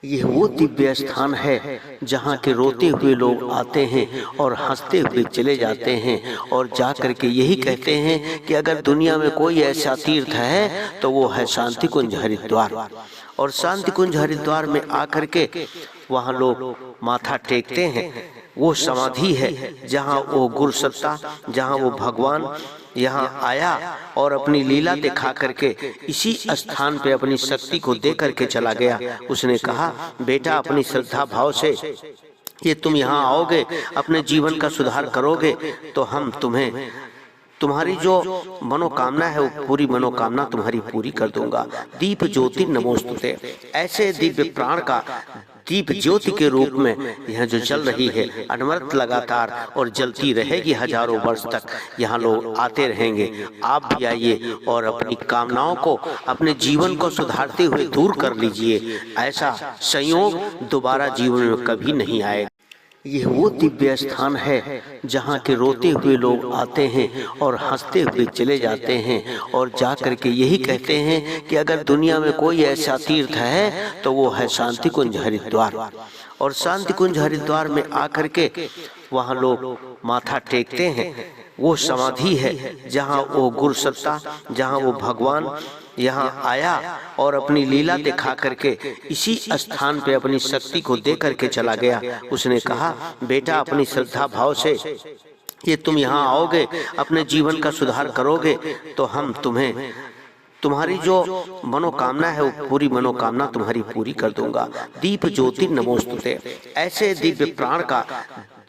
यह वो दिव्य स्थान है जहाँ के रोते हुए लोग आते हैं और हंसते हुए चले जाते हैं और जा कर के यही कहते हैं कि अगर दुनिया में कोई ऐसा तीर्थ है तो वो है शांति कुंज हरिद्वार। और शांति कुंज हरिद्वार में आकर के वहाँ लोग माथा टेकते हैं। वो समाधि है जहाँ वो गुरु सत्ता, जहाँ वो भगवान यहाँ आया और अपनी लीला दिखा करके इसी स्थान पे अपनी शक्ति को दे करके चला गया। उसने कहा, बेटा अपनी श्रद्धा भाव से ये तुम यहाँ आओगे, अपने जीवन का सुधार करोगे तो हम तुम्हें तुम्हारी जो मनोकामना है वो पूरी मनोकामना तुम्हारी पूरी कर दूंगा। दीप ज्योति नमोस्तुते। ऐसे दिव्य प्राण का दीप ज्योति के रूप में यह जो जल रही है अनवरत लगातार और जलती रहेगी हजारों वर्ष तक। यहाँ लोग आते रहेंगे। आप भी आइए और अपनी कामनाओं को, अपने जीवन को सुधारते हुए दूर कर लीजिए। ऐसा संयोग दोबारा जीवन में कभी नहीं आएगा। यह वो दिव्य स्थान है जहाँ के रोते हुए लोग आते हैं और हंसते हुए चले जाते हैं और जा कर के यही कहते हैं कि अगर दुनिया में कोई ऐसा तीर्थ है तो वो है शांति कुंज हरिद्वार। और शांति कुंज हरिद्वार में आकर के वहाँ लोग माथा टेकते हैं। वो समाधि है जहाँ वो गुरु सत्ता, जहाँ वो भगवान यहाँ आया और अपनी लीला दिखा करके इसी स्थान पे अपनी शक्ति को दे करके चला गया। उसने कहा, बेटा अपनी श्रद्धा भाव से ये तुम यहाँ आओगे, अपने जीवन का सुधार करोगे तो हम तुम्हें तुम्हारी जो मनोकामना है वो पूरी मनोकामना तुम्हारी पूरी कर दूंगा। दीप ज्योति नमोस्तुते। ऐसे दिव्य प्राण का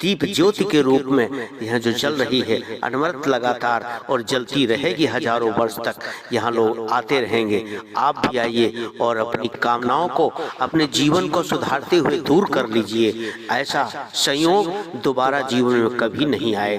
दीप ज्योति के रूप में यह जो जल रही है अनवरत लगातार और जलती रहेगी हजारों वर्ष तक। यहाँ लोग आते रहेंगे। आप भी आइए और अपनी कामनाओं को, अपने जीवन को सुधारते हुए दूर कर लीजिए। ऐसा संयोग दोबारा जीवन में कभी नहीं आएगा।